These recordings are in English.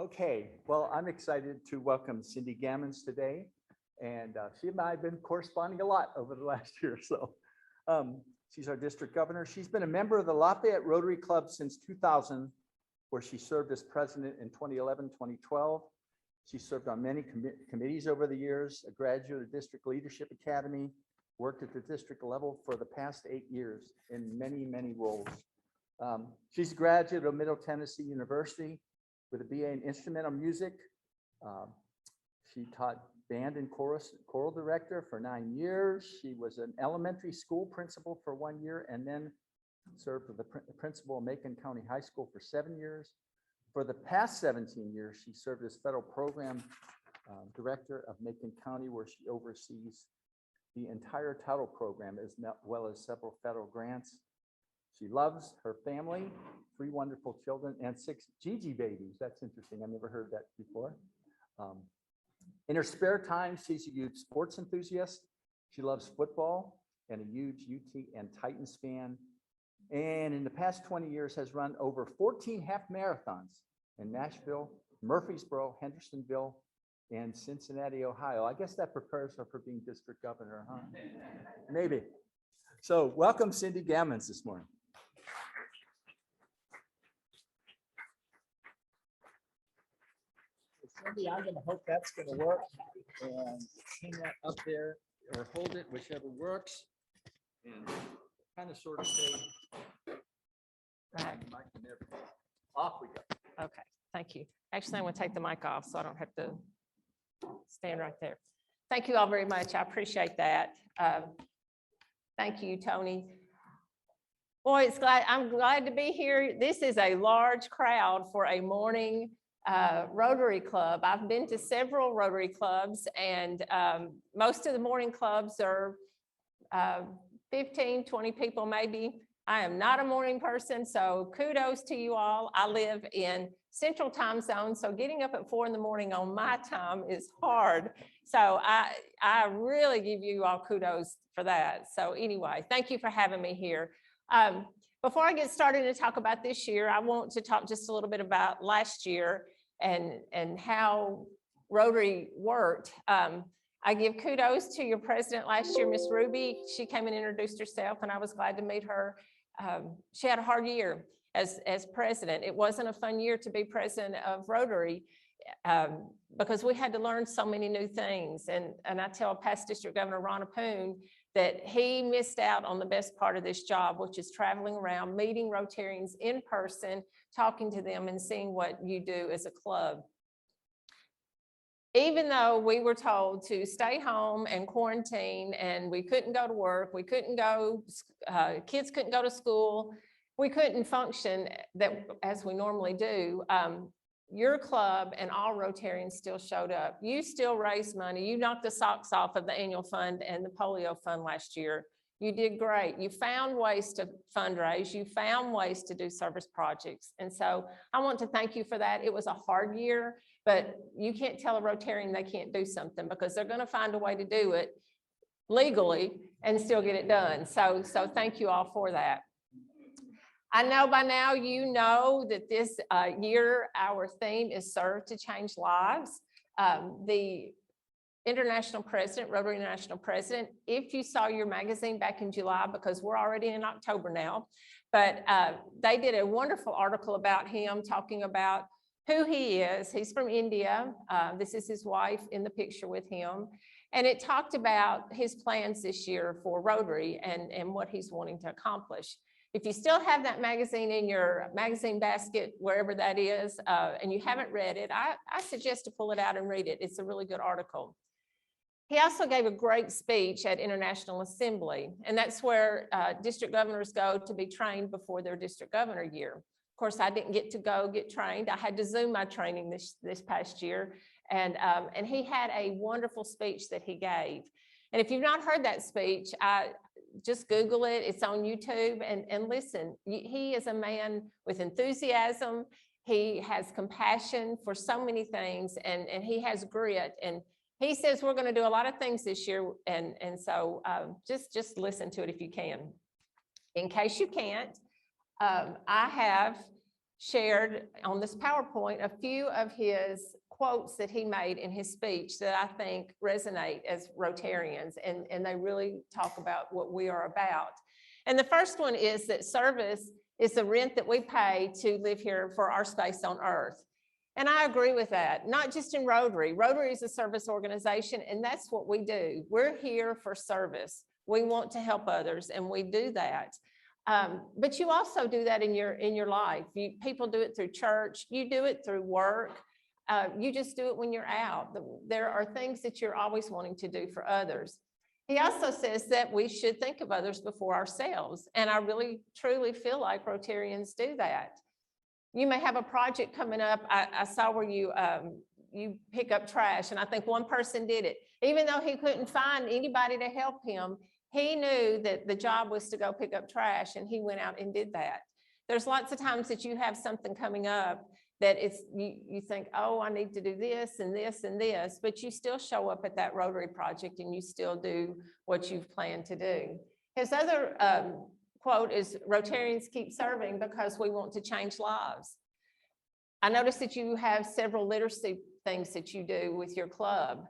Okay, well, I'm excited to welcome Cindy Gammons today. And she and I have been corresponding a lot over the last year or so. She's our district governor. She's been a member of the Lafayette Rotary Club since 2000, where she served as president in 2011, 2012. She served on many committees over the years, a graduate of District Leadership Academy, worked at the district level for the past 8 years in many, many roles. She's a graduate of Middle Tennessee University with a BA in instrumental music. She taught band and choral director for 9 years. She was an elementary school principal for 1 year and then served as the principal of Macon County High School for 7 years. For the past 17 years, she served as federal program director of Macon County, where she oversees the entire title program as well as several federal grants. She loves her family, 3 wonderful children, and 6 Gigi babies. That's interesting. I've never heard that before. In her spare time, she's a huge sports enthusiast. She loves football and a huge UT and Titans fan. And in the past 20 years has run over 14 half marathons in Nashville, Murfreesboro, Hendersonville, and Cincinnati, Ohio. I guess that prepares her for being district governor, huh? Maybe. So welcome Cindy Gammons this morning. Cindy, I'm going to hope that's going to work and hang that up there or hold it, whichever works, and kind of sort of say, off we go. Okay, thank you. Actually, I'm going to take the mic off so I don't have to stand right there. Thank you all very much. I appreciate that. Thank you, Tony. Boy, I'm glad to be here. This is a large crowd for a morning Rotary Club. I've been to several Rotary clubs, and most of the morning clubs are 15, 20 people maybe. I am not a morning person, so kudos to you all. I live in Central Time Zone, so getting up at 4 in the morning on my time is hard. So I really give you all kudos for that. So anyway, thank you for having me here. Before I get started to talk about this year, I want to talk just a little bit about last year and how Rotary worked. I give kudos to your president last year, Miss Ruby. She came and introduced herself, and I was glad to meet her. She had a hard year as president. It wasn't a fun year to be president of Rotary because we had to learn so many new things. And I tell past District Governor Ron Poon that he missed out on the best part of this job, which is traveling around, meeting Rotarians in person, talking to them and seeing what you do as a club. Even though we were told to stay home and quarantine and we couldn't go to work, we couldn't go, kids couldn't go to school, we couldn't function as we normally do, your club and all Rotarians still showed up. You still raised money. You knocked the socks off of the annual fund and the polio fund last year. You did great. You found ways to fundraise. You found ways to do service projects. And so I want to thank you for that. It was a hard year, but you can't tell a Rotarian they can't do something because they're going to find a way to do it legally and still get it done. So thank you all for that. I know by now you know that this year our theme is Serve to Change Lives. The International President, Rotary International President, if you saw your magazine back in July, because we're already in October now, but they did a wonderful article about him talking about who he is. He's from India. This is his wife in the picture with him. And it talked about his plans this year for Rotary and what he's wanting to accomplish. If you still have that magazine in your magazine basket, wherever that is, and you haven't read it, I suggest to pull it out and read it. It's a really good article. He also gave a great speech at International Assembly, and that's where district governors go to be trained before their district governor year. Of course, I didn't get to go get trained. I had to Zoom my training this past year, and he had a wonderful speech that he gave. And if you've not heard that speech, just Google it. It's on YouTube and listen. He is a man with enthusiasm. He has compassion for so many things, and he has grit. And he says we're going to do a lot of things this year. And so just listen to it if you can. In case you can't, I have shared on this PowerPoint a few of his quotes that he made in his speech that I think resonate as Rotarians, and they really talk about what we are about. And the first one is that service is the rent that we pay to live here for our space on earth. And I agree with that, not just in Rotary. Rotary is a service organization, and that's what we do. We're here for service. We want to help others, and we do that. But you also do that in your life. People do it through church. You do it through work. You just do it when you're out. There are things that you're always wanting to do for others. He also says that we should think of others before ourselves. And I really, truly feel like Rotarians do that. You may have a project coming up. I saw where you pick up trash, and I think one person did it. Even though he couldn't find anybody to help him, he knew that the job was to go pick up trash, and he went out and did that. There's lots of times that you have something coming up that you think, oh, I need to do this and this and this, but you still show up at that Rotary project and you still do what you've planned to do. His other quote is, Rotarians keep serving because we want to change lives. I noticed that you have several literacy things that you do with your club.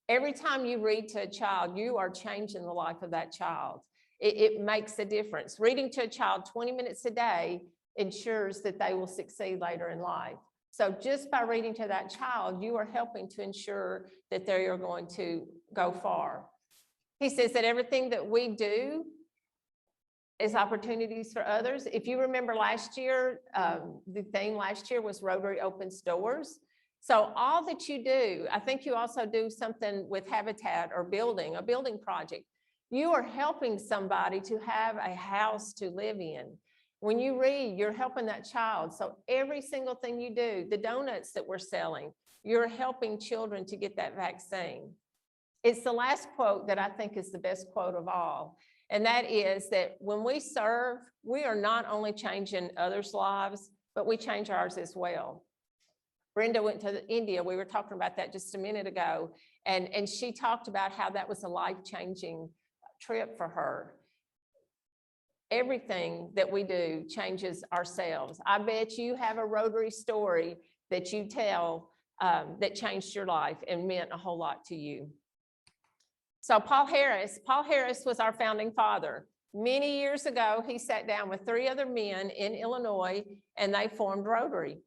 Every time you read to a child, you are changing the life of that child. It makes a difference. Reading to a child 20 minutes a day ensures that they will succeed later in life. So just by reading to that child, you are helping to ensure that they are going to go far. He says that everything that we do is opportunities for others. If you remember last year, the theme last year was Rotary Opens Doors. So all that you do, I think you also do something with Habitat or a building project. You are helping somebody to have a house to live in. When you read, you're helping that child. So every single thing you do, the donuts that we're selling, you're helping children to get that vaccine. It's the last quote that I think is the best quote of all. And that is that when we serve, we are not only changing others' lives, but we change ours as well. Brenda went to India. We were talking about that just a minute ago. And she talked about how that was a life-changing trip for her. Everything that we do changes ourselves. I bet you have a Rotary story that you tell that changed your life and meant a whole lot to you. So Paul Harris was our founding father. Many years ago, he sat down with 3 other men in Illinois and they formed Rotary.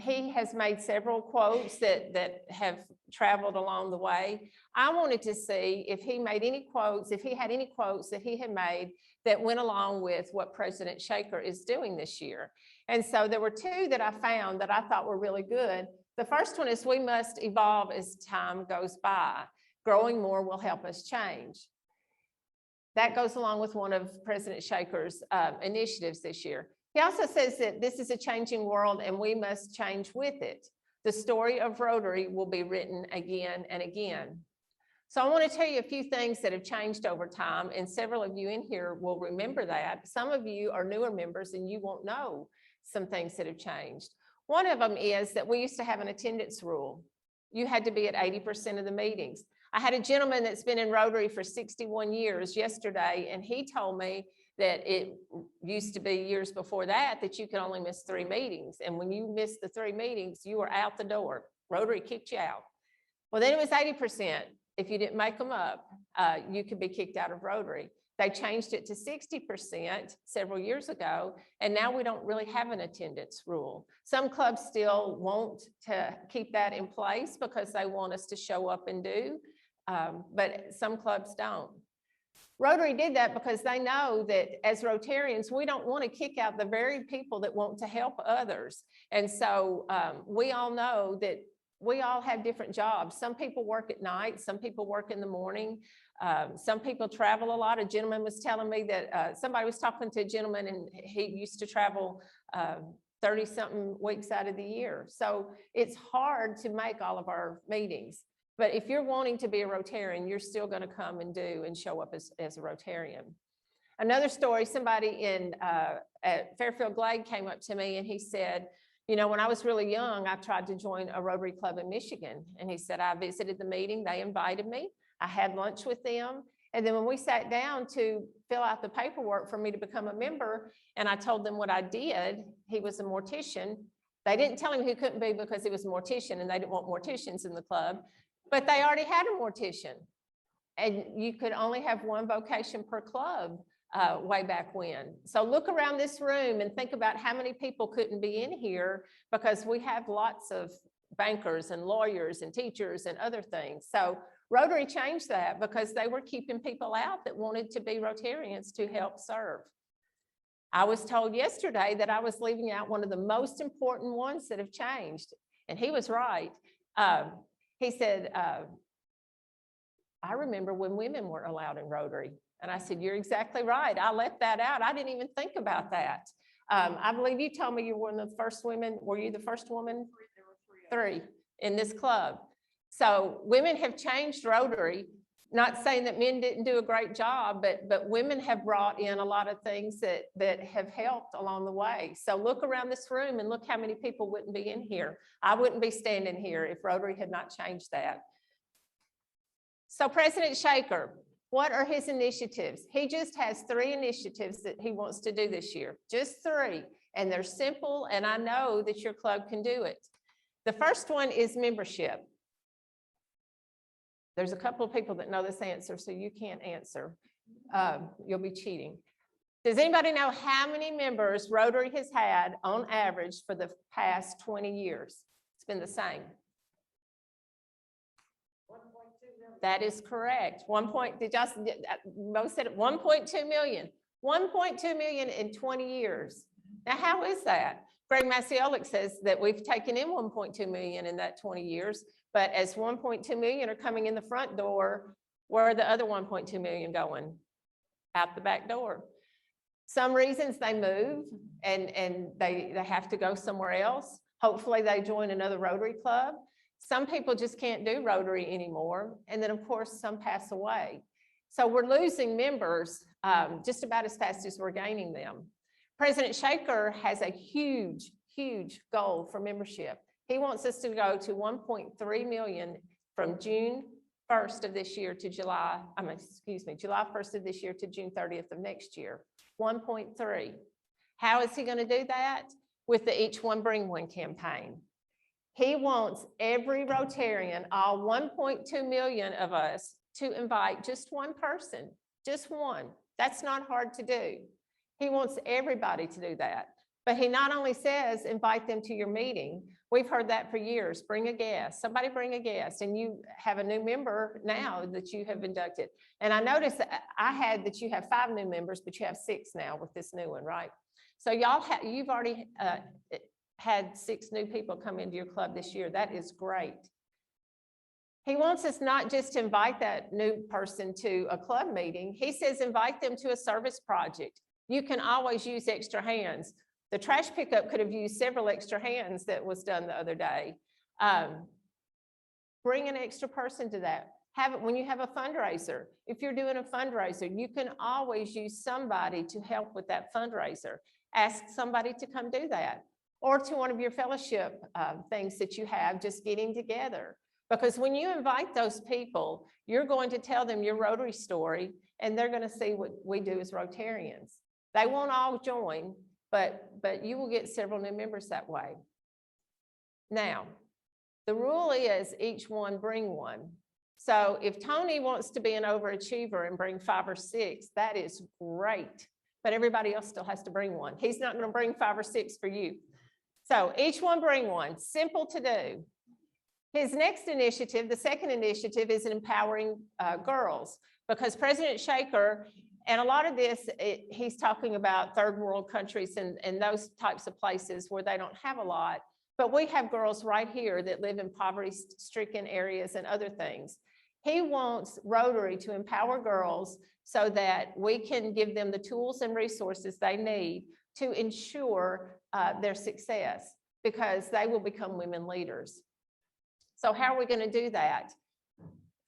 He has made several quotes that have traveled along the way. I wanted to see if he made any quotes, if he had any quotes that he had made that went along with what President Shaker is doing this year. And so there were 2 that I found that I thought were really good. The first one is, we must evolve as time goes by. Growing more will help us change. That goes along with one of President Shaker's initiatives this year. He also says that this is a changing world and we must change with it. The story of Rotary will be written again and again. So I want to tell you a few things that have changed over time, and several of you in here will remember that. Some of you are newer members and you won't know some things that have changed. One of them is that we used to have an attendance rule. You had to be at 80% of the meetings. I had a gentleman that's been in Rotary for 61 years yesterday, and he told me that it used to be years before that you could only miss 3 meetings. And when you missed the 3 meetings, you were out the door. Rotary kicked you out. Well, then it was 80%. If you didn't make them up, you could be kicked out of Rotary. They changed it to 60% several years ago, and now we don't really have an attendance rule. Some clubs still want to keep that in place because they want us to show up and do, but some clubs don't. Rotary did that because they know that as Rotarians, we don't want to kick out the very people that want to help others. And so we all know that we all have different jobs. Some people work at night, some people work in the morning, some people travel a lot. A gentleman was telling me that somebody was talking to a gentleman and he used to travel 30-something weeks out of the year. So it's hard to make all of our meetings. But if you're wanting to be a Rotarian, you're still going to come and do and show up as a Rotarian. Another story, somebody at Fairfield Glade came up to me and he said, you know, when I was really young, I tried to join a Rotary Club in Michigan. And he said, I visited the meeting, they invited me, I had lunch with them, And then when we sat down to fill out the paperwork for me to become a member, and I told them what I did, he was a mortician. They didn't tell him he couldn't be because he was a mortician and they didn't want morticians in the club, but they already had a mortician. And you could only have one vocation per club way back when. So look around this room and think about how many people couldn't be in here because we have lots of bankers and lawyers and teachers and other things. So Rotary changed that because they were keeping people out that wanted to be Rotarians to help serve. I was told yesterday that I was leaving out one of the most important ones that have changed, and he was right. He said, I remember when women weren't allowed in Rotary. And I said, you're exactly right. I left that out. I didn't even think about that. I believe you told me you were one of the first women. Were you the first woman? There were three in this club. So women have changed Rotary, not saying that men didn't do a great job, but women have brought in a lot of things that have helped along the way. So look around this room and look how many people wouldn't be in here. I wouldn't be standing here if Rotary had not changed that. So President Shaker, what are his initiatives? He just has 3 initiatives that he wants to do this year, just 3. And they're simple, and I know that your club can do it. The first one is membership. There's a couple of people that know this answer, so you can't answer. You'll be cheating. Does anybody know how many members Rotary has had on average for the past 20 years? It's been the same. That is correct. Most said it, 1.2 million. 1.2 million in 20 years. Now, how is that? Greg Maciolik says that we've taken in 1.2 million in that 20 years, but as 1.2 million are coming in the front door, where are the other 1.2 million going? Out the back door. Some reasons they move and they have to go somewhere else. Hopefully they join another Rotary club. Some people just can't do Rotary anymore. And then of course, some pass away. So we're losing members just about as fast as we're gaining them. President Shaker has a huge, huge goal for membership. He wants us to go to 1.3 million from June 1st of this year to July 1st of this year to June 30th of next year. 1.3. How is he going to do that? With the Each One Bring One campaign. He wants every Rotarian, all 1.2 million of us, to invite just one person, just one. That's not hard to do. He wants everybody to do that. But he not only says, invite them to your meeting. We've heard that for years. Bring a guest. Somebody bring a guest. And you have a new member now that you have inducted. And I noticed that I had that you have 5 new members, but you have 6 now with this new one, right? So you've already had 6 new people come into your club this year. That is great. He wants us not just to invite that new person to a club meeting. He says, invite them to a service project. You can always use extra hands. The trash pickup could have used several extra hands that was done the other day. Bring an extra person to that. Have it when you have a fundraiser. If you're doing a fundraiser, you can always use somebody to help with that fundraiser. Ask somebody to come do that. Or to one of your fellowship things that you have, just getting together. Because when you invite those people, you're going to tell them your Rotary story, and they're going to see what we do as Rotarians. They won't all join, but you will get several new members that way. Now, the rule is each one bring one. So if Tony wants to be an overachiever and bring 5 or 6, that is great. But everybody else still has to bring one. He's not going to bring 5 or 6 for you. So each one bring one, simple to do. His next initiative, the second initiative, is empowering girls, because President Shaker, and a lot of this, he's talking about third world countries and those types of places where they don't have a lot, but we have girls right here that live in poverty-stricken areas and other things. He wants Rotary to empower girls so that we can give them the tools and resources they need to ensure their success, because they will become women leaders. So how are we going to do that?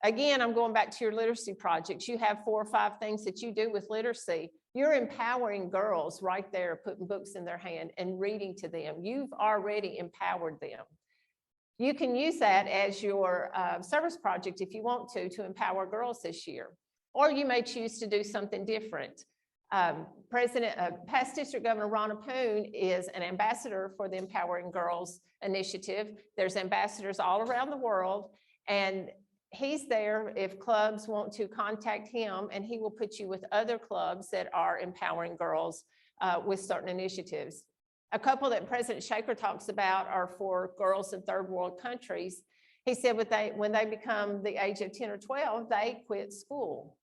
Again, I'm going back to your literacy projects. You have 4 or 5 things that you do with literacy. You're empowering girls right there, putting books in their hand and reading to them. You've already empowered them. You can use that as your service project if you want to empower girls this year. or you may choose to do something different. Past District Governor Ronna Poon is an ambassador for the Empowering Girls Initiative. There's ambassadors all around the world, and he's there if clubs want to contact him, and he will put you with other clubs that are empowering girls with certain initiatives. A couple that President Shaker talks about are for girls in third world countries. He said when they become the age of 10 or 12, they quit school.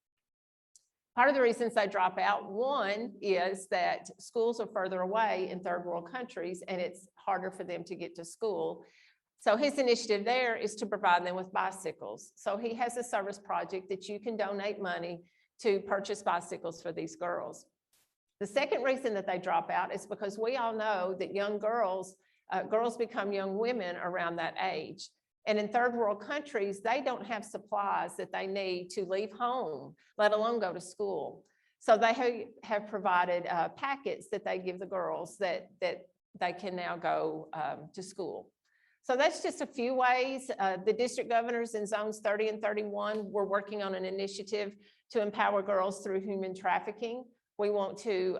Part of the reasons they drop out, one is that schools are further away in third world countries and it's harder for them to get to school. So his initiative there is to provide them with bicycles. So he has a service project that you can donate money to purchase bicycles for these girls. The second reason that they drop out is because we all know that young girls become young women around that age. And in third world countries, they don't have supplies that they need to leave home, let alone go to school. So they have provided packets that they give the girls that they can now go to school. So that's just a few ways. The district governors in zones 30 and 31 were working on an initiative to empower girls through human trafficking. We want to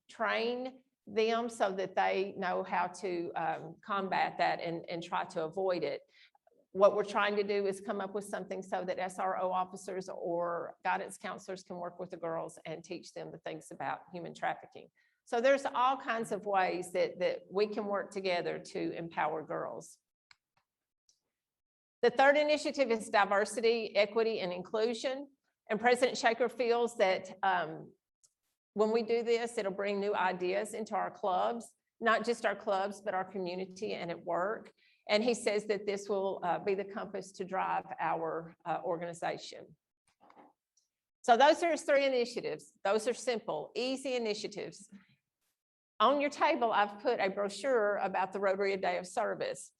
train them so that they know how to combat that and try to avoid it. What we're trying to do is come up with something so that SRO officers or guidance counselors can work with the girls and teach them the things about human trafficking. So there's all kinds of ways that we can work together to empower girls. The third initiative is diversity, equity, and inclusion. And President Shaker feels that when we do this, it'll bring new ideas into our clubs, not just our clubs, but our community and at work. And he says that this will be the compass to drive our organization. So those are his three initiatives. Those are simple, easy initiatives. On your table, I've put a brochure about the Rotary Day of Service.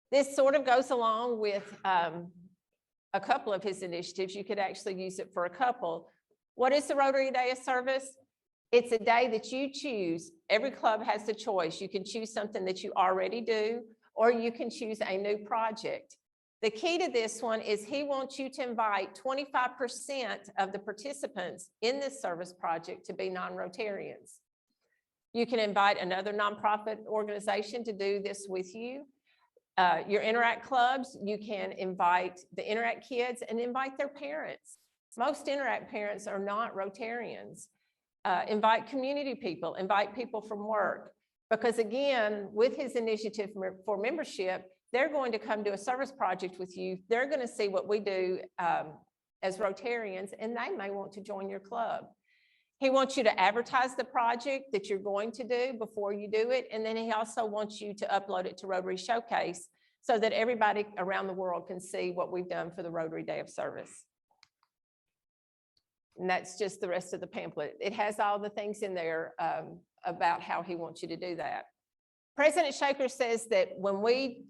This sort of goes along with a couple of his initiatives. You could actually use it for a couple. What is the Rotary Day of Service? It's a day that you choose. Every club has the choice. You can choose something that you already do, or you can choose a new project. The key to this one is he wants you to invite 25% of the participants in this service project to be non-Rotarians. You can invite another nonprofit organization to do this with you. Your Interact clubs, you can invite the Interact kids and invite their parents. Most Interact parents are not Rotarians. Invite community people, invite people from work. Because again, with his initiative for membership, they're going to come to a service project with you. They're going to see what we do as Rotarians, and they may want to join your club. He wants you to advertise the project that you're going to do before you do it. And then he also wants you to upload it to Rotary Showcase so that everybody around the world can see what we've done for the Rotary Day of Service. And that's just the rest of the pamphlet. It has all the things in there about how he wants you to do that. President Shaker says that when we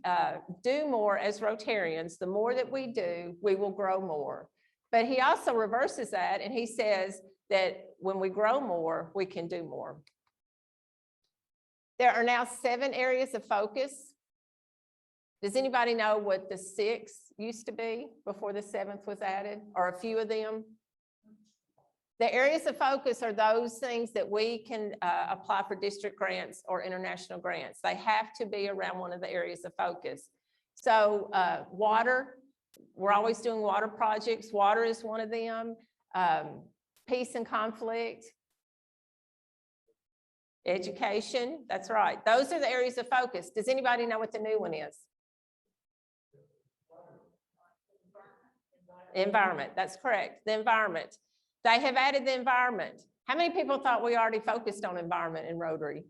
do more as Rotarians, the more that we do, we will grow more. But he also reverses that, and he says that when we grow more, we can do more. There are now 7 areas of focus. Does anybody know what the 6 used to be before the 7th was added, or a few of them? The areas of focus are those things that we can apply for district grants or international grants. They have to be around one of the areas of focus. So water, we're always doing water projects. Water is one of them. Peace and conflict. Education, that's right. Those are the areas of focus. Does anybody know what the new one is? Environment, that's correct, the environment. They have added the environment. How many people thought we already focused on environment in Rotary?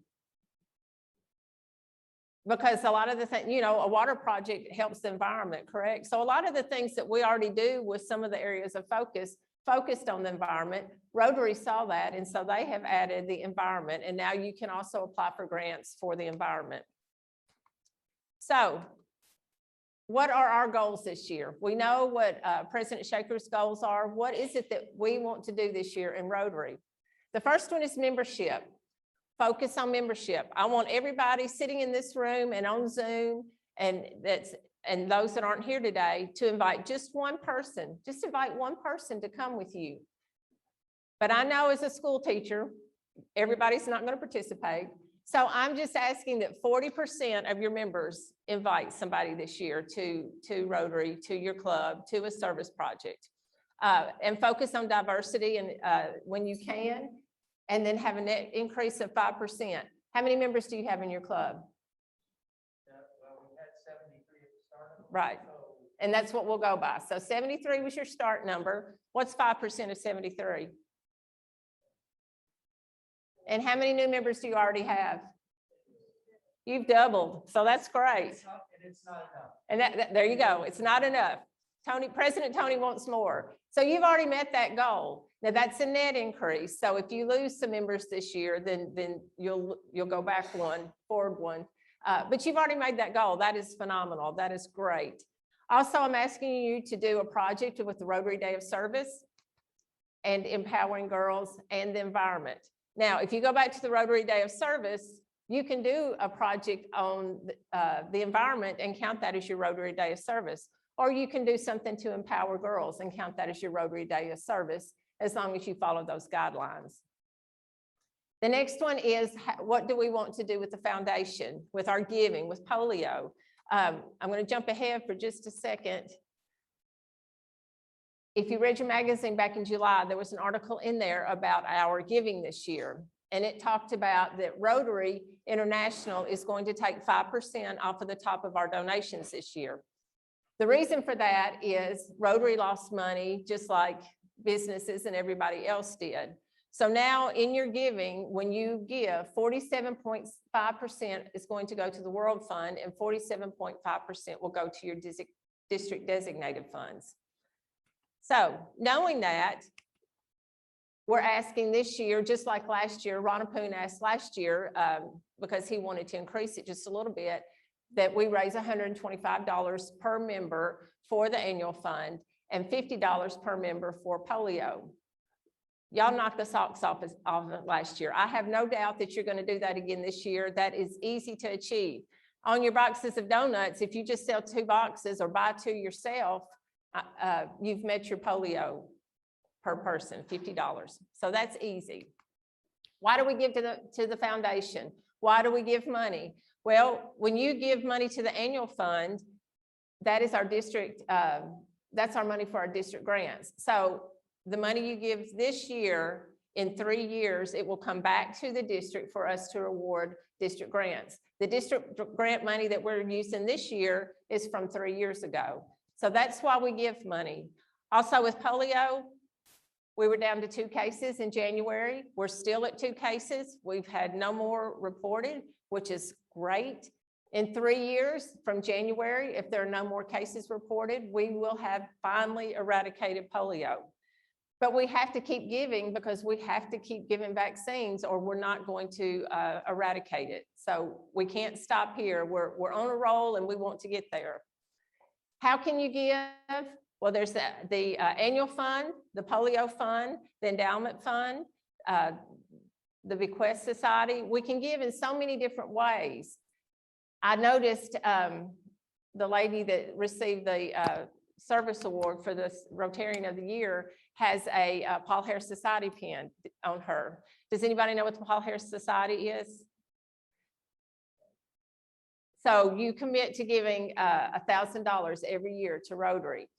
Because a lot of the things, you know, a water project helps the environment, correct? So a lot of the things that we already do with some of the areas of focus focused on the environment. Rotary saw that, and so they have added the environment, and now you can also apply for grants for the environment. So what are our goals this year? We know what President Shaker's goals are. What is it that we want to do this year in Rotary? The first one is membership. Focus on membership. I want everybody sitting in this room and on Zoom and those that aren't here today to invite just one person. Just invite one person to come with you. But I know as a school teacher, everybody's not going to participate. So I'm just asking that 40% of your members invite somebody this year to Rotary, to your club, to a service project. And focus on diversity and when you can, and then have a net increase of 5%. How many members do you have in your club? Well, we had 73 at the start. Right. And that's what we'll go by. So 73 was your start number. What's 5% of 73? And how many new members do you already have? You've doubled, so that's great. It's not enough. And there you go. It's not enough. President Tony wants more. So you've already met that goal. Now that's a net increase. So if you lose some members this year, then you'll go back one, forward one. But you've already made that goal. That is phenomenal. That is great. Also, I'm asking you to do a project with the Rotary Day of Service and empowering girls and the environment. Now, if you go back to the Rotary Day of Service, you can do a project on the environment and count that as your Rotary Day of Service. Or you can do something to empower girls and count that as your Rotary Day of Service, as long as you follow those guidelines. The next one is, what do we want to do with the foundation, with our giving, with polio? I'm going to jump ahead for just a second. If you read your magazine back in July, there was an article in there about our giving this year. And it talked about that Rotary International is going to take 5% off of the top of our donations this year. The reason for that is Rotary lost money just like businesses and everybody else did. So now in your giving, when you give, 47.5% is going to go to the World Fund and 47.5% will go to your district designated funds. So knowing that, we're asking this year, just like last year, Ronapoon asked last year, because he wanted to increase it just a little bit, that we raise $125 per member for the annual fund and $50 per member for polio. Y'all knocked the socks off of last year. I have no doubt that you're going to do that again this year. That is easy to achieve. On your boxes of donuts, if you just sell 2 boxes or buy 2 yourself, you've met your polio per person, $50. So that's easy. Why do we give to the foundation? Why do we give money? Well, when you give money to the annual fund, that is our district, that's our money for our district grants. So the money you give this year, in 3 years, it will come back to the district for us to reward district grants. The district grant money that we're using this year is from 3 years ago. So that's why we give money. Also with polio, we were down to 2 cases in January. We're still at 2 cases. We've had no more reported, which is great. In 3 years from January, if there are no more cases reported, we will have finally eradicated polio. But we have to keep giving because we have to keep giving vaccines or we're not going to eradicate it. So we can't stop here. We're on a roll and we want to get there. How can you give? Well, there's the annual fund, the polio fund, the endowment fund, the bequest society. We can give in so many different ways. I noticed the lady that received the service award for the Rotarian of the Year has a Paul Harris Society pin on her. Does anybody know what the Paul Harris Society is? So you commit to giving $1,000 every year to Rotary.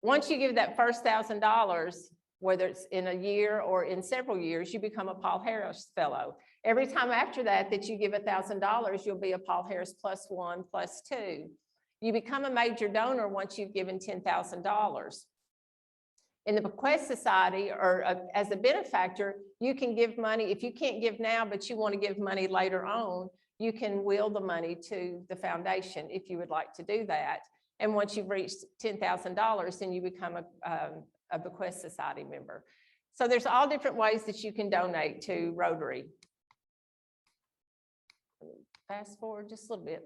Once you give that first $1,000, whether it's in a year or in several years, you become a Paul Harris Fellow. Every time after that you give $1,000, you'll be a Paul Harris +1, +2. You become a major donor once you've given $10,000. In the bequest society or as a benefactor, you can give money. If you can't give now, but you want to give money later on, you can will the money to the foundation if you would like to do that. And once you've reached $10,000, then you become a bequest society member. So there's all different ways that you can donate to Rotary. Fast forward just a little bit.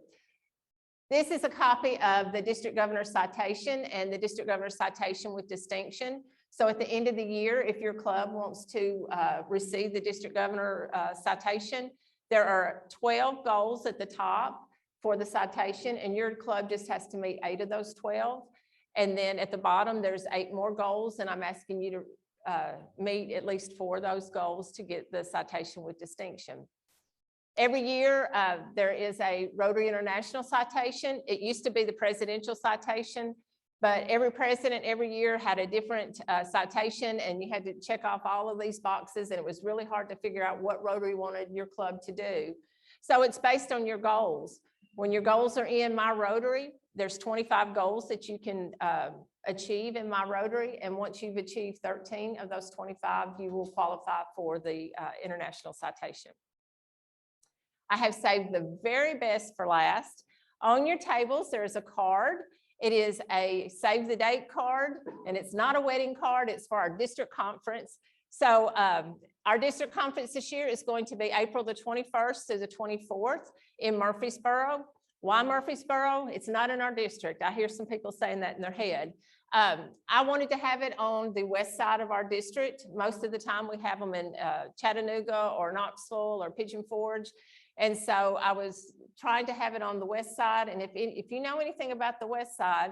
This is a copy of the district governor's citation and the district governor's citation with distinction. So at the end of the year, if your club wants to receive the district governor citation, there are 12 goals at the top for the citation, and your club just has to meet 8 of those 12. And then at the bottom, there's 8 more goals, and I'm asking you to meet at least 4 of those goals to get the citation with distinction. Every year, there is a Rotary International citation. It used to be the presidential citation, but every president every year had a different citation, and you had to check off all of these boxes, and it was really hard to figure out what Rotary wanted your club to do. So it's based on your goals. When your goals are in My Rotary, there's 25 goals that you can achieve in My Rotary, and once you've achieved 13 of those 25, you will qualify for the international citation. I have saved the very best for last. On your tables, there is a card. It is a save the date card, and it's not a wedding card. It's for our district conference. So our district conference this year is going to be April the 21st to the 24th in Murfreesboro. Why Murfreesboro? It's not in our district. I hear some people saying that in their head. I wanted to have it on the west side of our district. Most of the time we have them in Chattanooga or Knoxville or Pigeon Forge. And so I was trying to have it on the west side. And if you know anything about the west side,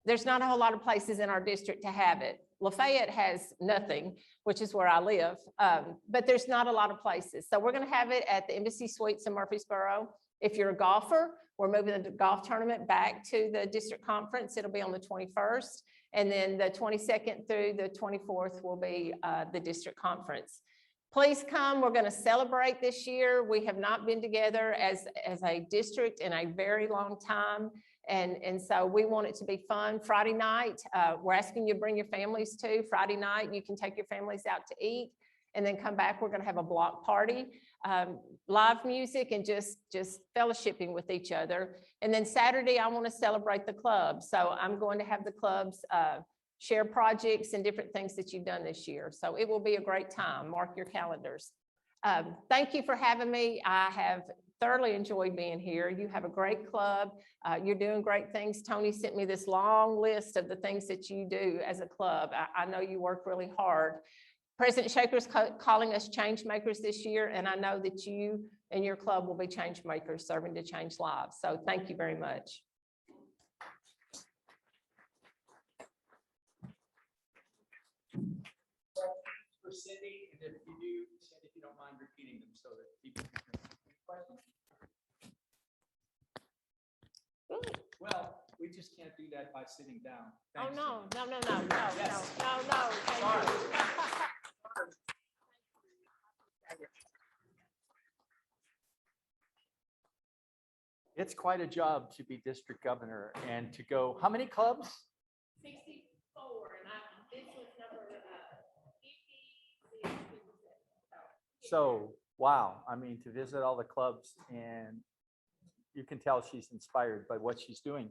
there's not a whole lot of places in our district to have it. Lafayette has nothing, which is where I live, but there's not a lot of places. So we're going to have it at the Embassy Suites in Murfreesboro. If you're a golfer, we're moving the golf tournament back to the district conference. It'll be on the 21st. And then the 22nd through the 24th will be the district conference. Please come. We're going to celebrate this year. We have not been together as a district in a very long time. And so we want it to be fun. Friday night, we're asking you to bring your families too. Friday night, you can take your families out to eat and then come back. We're going to have a block party, live music, and just fellowshipping with each other. And then Saturday, I want to celebrate the club. So I'm going to have the clubs share projects and different things that you've done this year. So it will be a great time. Mark your calendars. Thank you for having me. I have thoroughly enjoyed being here. You have a great club. You're doing great things. Tony sent me this long list of the things that you do as a club. I know you work really hard. President Shaker's calling us change makers this year, and I know that you and your club will be change makers serving to change lives. So thank you very much. For Cindy, and if you do, Cindy, if you don't mind repeating them so that people can hear. Any questions? Well, we just can't do that by sitting down. Thanks, No. Yes. No. Sorry. It's quite a job to be district governor and to go, how many clubs? 64, and this was number 50. So, wow. I mean, to visit all the clubs, and you can tell she's inspired by what she's doing.